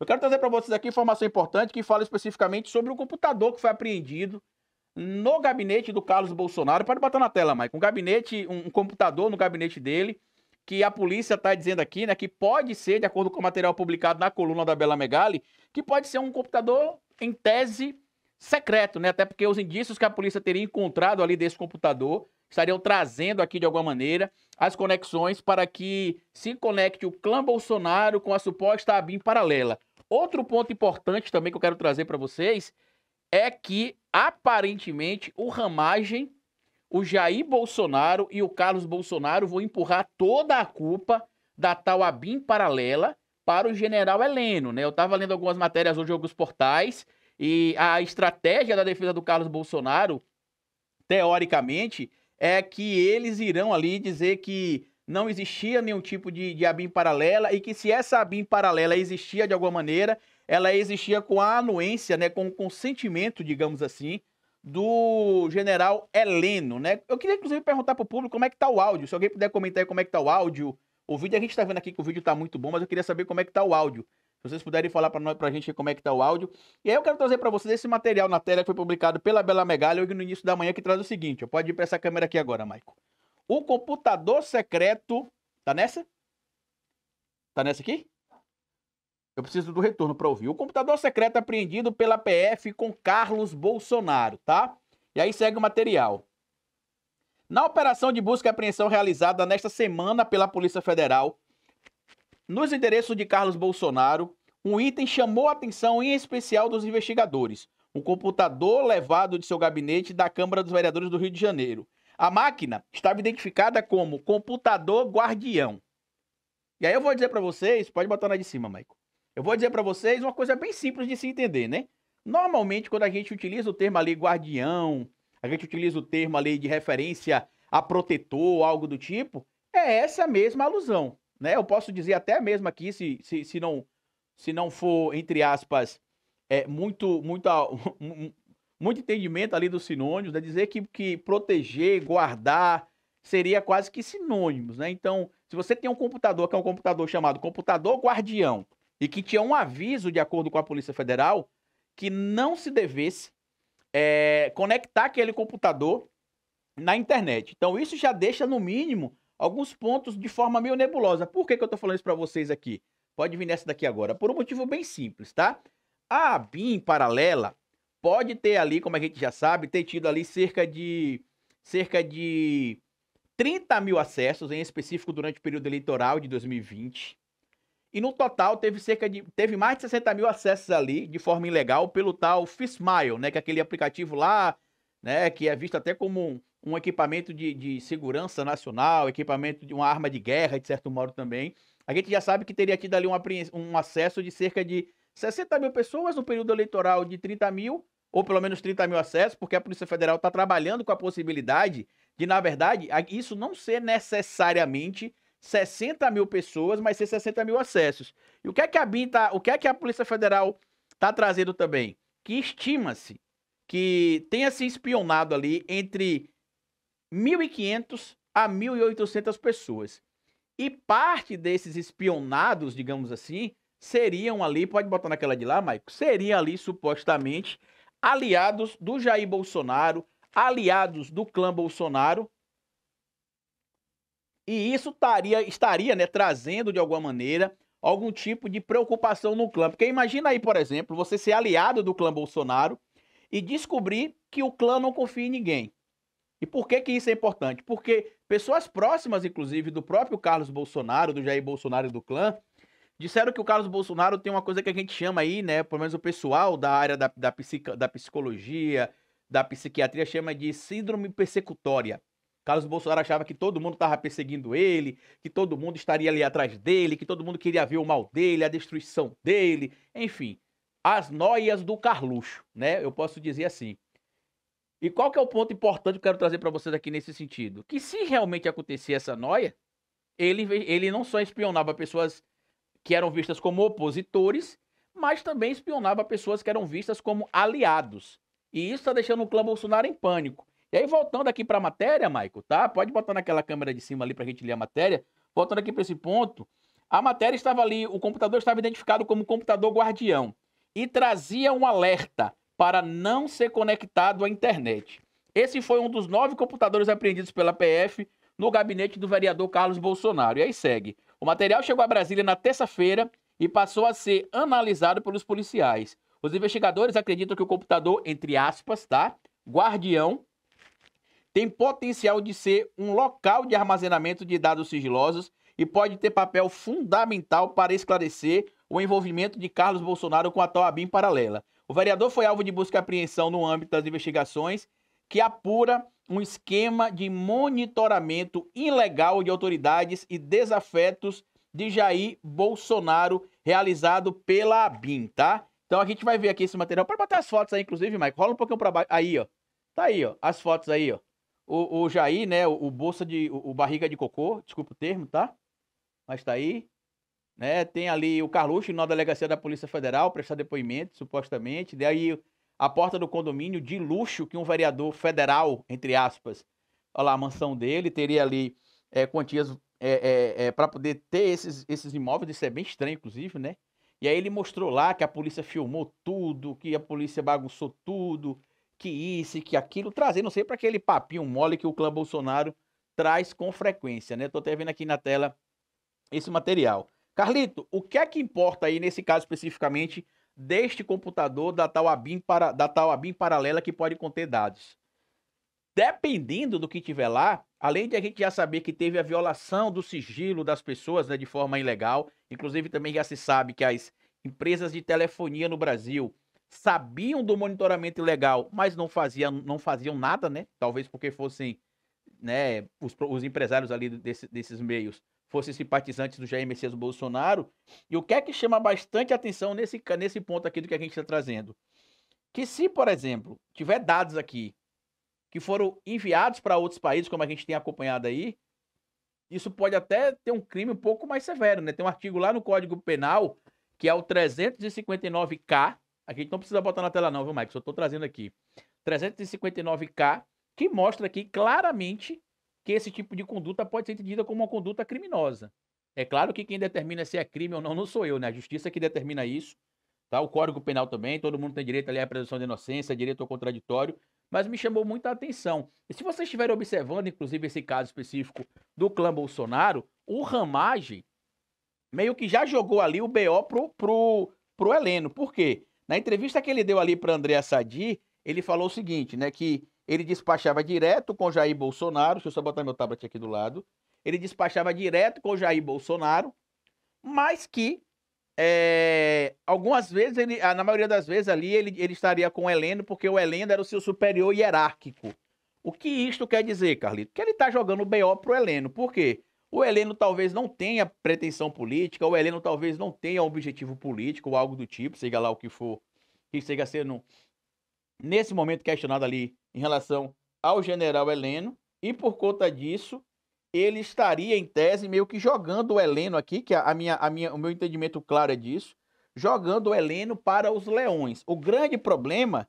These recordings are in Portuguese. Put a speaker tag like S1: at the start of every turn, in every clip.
S1: Eu quero trazer para vocês aqui informação importante que fala especificamente sobre o computador que foi apreendido no gabinete do Carlos Bolsonaro. Pode botar na tela, Mike. Um computador no gabinete dele, que a polícia está dizendo aqui, né, que pode ser, de acordo com o material publicado na coluna da Bela Megali, que pode ser um computador, em tese, secreto, né? Até porque os indícios que a polícia teria encontrado ali desse computador estariam trazendo aqui, de alguma maneira, as conexões para que se conecte o clã Bolsonaro com a suposta ABIN paralela. Outro ponto importante também que eu quero trazer para vocês é que, aparentemente, o Ramagem, o Jair Bolsonaro e o Carlos Bolsonaro vão empurrar toda a culpa da tal ABIN paralela para o general Heleno, né? Eu estava lendo algumas matérias hoje em alguns portais e a estratégia da defesa do Carlos Bolsonaro, teoricamente, é que eles irão ali dizer que não existia nenhum tipo de ABIN paralela e que se essa ABIN paralela existia de alguma maneira, ela existia com a anuência, né, com o consentimento, digamos assim, do general Heleno, né? Eu queria, inclusive, perguntar para o público como é que tá o áudio. Se alguém puder comentar aí como é que tá o áudio. O vídeo, a gente tá vendo aqui que o vídeo tá muito bom, mas eu queria saber como é que tá o áudio. Se vocês puderem falar pra gente como é que tá o áudio. E aí eu quero trazer para vocês esse material na tela que foi publicado pela Bela Megali hoje no início da manhã, que traz o seguinte. Ó, pode ir para essa câmera aqui agora, Maico. O computador secreto... Tá nessa? Tá nessa aqui? Eu preciso do retorno para ouvir. O computador secreto apreendido pela PF com Carlos Bolsonaro, tá? E aí segue o material. Na operação de busca e apreensão realizada nesta semana pela Polícia Federal, nos endereços de Carlos Bolsonaro, um item chamou a atenção em especial dos investigadores. Um computador levado de seu gabinete da Câmara dos Vereadores do Rio de Janeiro. A máquina estava identificada como computador guardião. E aí eu vou dizer para vocês, pode botar na de cima, Maico. Eu vou dizer para vocês uma coisa bem simples de se entender, né? Normalmente, quando a gente utiliza o termo ali guardião, a gente utiliza o termo ali de referência a protetor, algo do tipo, é essa mesma alusão, né? Eu posso dizer até mesmo aqui, se não for, entre aspas, muito entendimento ali dos sinônimos, né? Dizer que proteger, guardar, seria quase que sinônimos, né? Então, se você tem um computador, que é um computador chamado computador guardião, e que tinha um aviso, de acordo com a Polícia Federal, que não se devesse conectar aquele computador na internet. Então, isso já deixa, no mínimo, alguns pontos de forma meio nebulosa. Por que eu tô falando isso para vocês aqui? Pode vir nessa daqui agora. Por um motivo bem simples, tá? A ABIN paralela pode ter ali, como a gente já sabe, ter tido ali cerca de 30 mil acessos, em específico durante o período eleitoral de 2020. E no total teve mais de 60 mil acessos ali de forma ilegal pelo tal Fistmile, né? Que é aquele aplicativo lá, né? Que é visto até como um equipamento de segurança nacional, equipamento de uma arma de guerra, de certo modo também. A gente já sabe que teria tido ali um acesso de cerca de 60 mil pessoas no período eleitoral de 30 mil, ou pelo menos 30 mil acessos, porque a Polícia Federal está trabalhando com a possibilidade de, na verdade, isso não ser necessariamente 60 mil pessoas, mas ser 60 mil acessos. E o que é que a Polícia Federal está trazendo também? Que estima-se que tenha se espionado ali entre 1.500 a 1.800 pessoas. E parte desses espionados, digamos assim, seriam ali, pode botar naquela de lá, Maico, seriam ali supostamente aliados do Jair Bolsonaro, aliados do clã Bolsonaro. E isso estaria, né, trazendo, de alguma maneira, algum tipo de preocupação no clã. Porque imagina aí, por exemplo, você ser aliado do clã Bolsonaro e descobrir que o clã não confia em ninguém. E por que isso é importante? Porque pessoas próximas, inclusive, do próprio Carlos Bolsonaro, do Jair Bolsonaro e do clã, disseram que o Carlos Bolsonaro tem uma coisa que a gente chama aí, né, pelo menos o pessoal da área da psicologia, da psiquiatria, chama de síndrome persecutória. Carlos Bolsonaro achava que todo mundo estava perseguindo ele, que todo mundo estaria ali atrás dele, que todo mundo queria ver o mal dele, a destruição dele, enfim, as noias do Carluxo, né? Eu posso dizer assim. E qual que é o ponto importante que eu quero trazer para vocês aqui nesse sentido? Que se realmente acontecer essa noia, ele não só espionava pessoas que eram vistas como opositores, mas também espionava pessoas que eram vistas como aliados. E isso está deixando o clã Bolsonaro em pânico. E aí, voltando aqui para a matéria, Maico, tá? Pode botar naquela câmera de cima ali para a gente ler a matéria. Voltando aqui para esse ponto, A matéria estava ali, o computador estava identificado como computador guardião e trazia um alerta para não ser conectado à internet. Esse foi um dos 9 computadores apreendidos pela PF no gabinete do vereador Carlos Bolsonaro. E aí segue. O material chegou a Brasília na terça-feira e passou a ser analisado pelos policiais. Os investigadores acreditam que o computador, entre aspas, tá? Guardião, tem potencial de ser um local de armazenamento de dados sigilosos e pode ter papel fundamental para esclarecer o envolvimento de Carlos Bolsonaro com a tal ABIN paralela. O vereador foi alvo de busca e apreensão no âmbito das investigações que apura um esquema de monitoramento ilegal de autoridades e desafetos de Jair Bolsonaro realizado pela ABIN, tá? Então a gente vai ver aqui esse material. Pode botar as fotos aí, inclusive, Mike. Rola um pouquinho para baixo. Aí, ó. Tá aí, ó. As fotos aí, ó. O Jair, né? O bolsa de. O barriga de cocô, desculpa o termo, tá? Mas tá aí. Né? Tem ali o Carluxo na delegacia da Polícia Federal, prestar depoimento, supostamente. Daí a porta do condomínio de luxo que um vereador federal, entre aspas, olha lá, a mansão dele, teria ali quantias para poder ter esses imóveis. Isso é bem estranho, inclusive, né? E aí ele mostrou lá que a polícia filmou tudo, que a polícia bagunçou tudo, que isso e que aquilo, trazendo sempre aquele papinho mole que o clã Bolsonaro traz com frequência, né? Tô até vendo aqui na tela esse material. Carlito, o que é que importa aí nesse caso especificamente deste computador da tal ABIN paralela que pode conter dados? Dependendo do que tiver lá, além de a gente já saber que teve a violação do sigilo das pessoas, né, de forma ilegal, inclusive também já se sabe que as empresas de telefonia no Brasil sabiam do monitoramento ilegal, mas não faziam nada, né? Talvez porque fossem, né, os empresários ali desses meios fossem simpatizantes do Jair Messias Bolsonaro. E o que é que chama bastante atenção nesse ponto aqui do que a gente está trazendo? Que se, por exemplo, tiver dados aqui que foram enviados para outros países, como a gente tem acompanhado aí, isso pode até ter um crime um pouco mais severo, né? Tem um artigo lá no Código Penal, que é o 359K, a gente não precisa botar na tela não, viu, Mike? Só estou trazendo aqui. 359K, que mostra aqui claramente que esse tipo de conduta pode ser entendida como uma conduta criminosa. É claro que quem determina se é crime ou não sou eu, né? A justiça que determina isso, tá? O Código Penal também, todo mundo tem direito ali à presunção de inocência, direito ao contraditório, mas me chamou muita atenção. E se vocês estiverem observando, inclusive, esse caso específico do clã Bolsonaro, o Ramagem meio que já jogou ali o BO pro Heleno. Por quê? Na entrevista que ele deu ali para André Sadi, ele falou o seguinte, né, que ele despachava direto com Jair Bolsonaro, deixa eu só botar meu tablet aqui do lado, ele despachava direto com Jair Bolsonaro, mas que algumas vezes, na maioria das vezes ali, ele estaria com o Heleno, porque o Heleno era o seu superior hierárquico. O que isto quer dizer, Carlito? Que ele está jogando o BO pro Heleno. Por quê? O Heleno talvez não tenha pretensão política, o Heleno talvez não tenha objetivo político ou algo do tipo, seja lá o que for, que seja sendo, nesse momento, questionado ali em relação ao general Heleno, e por conta disso, ele estaria, em tese, meio que jogando o Heleno aqui, que o meu entendimento claro é disso, jogando o Heleno para os leões. O grande problema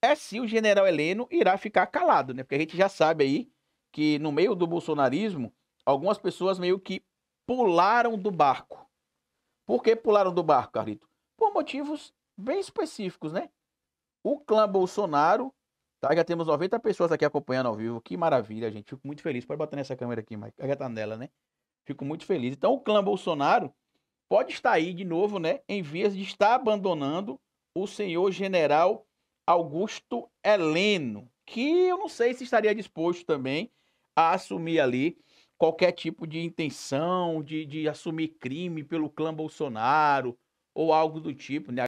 S1: é se o general Heleno irá ficar calado, né? Porque a gente já sabe aí que no meio do bolsonarismo, algumas pessoas meio que pularam do barco. Por que pularam do barco, Carlito? Por motivos bem específicos, né? O clã Bolsonaro, tá? Já temos 90 pessoas aqui acompanhando ao vivo. Que maravilha, gente. Fico muito feliz. Pode botar nessa câmera aqui, Mike. Já tá nela, né? Fico muito feliz. Então, o clã Bolsonaro pode estar aí de novo, né? Em vias de estar abandonando o senhor general Augusto Heleno, que eu não sei se estaria disposto também a assumir ali qualquer tipo de intenção de assumir crime pelo clã Bolsonaro ou algo do tipo, né?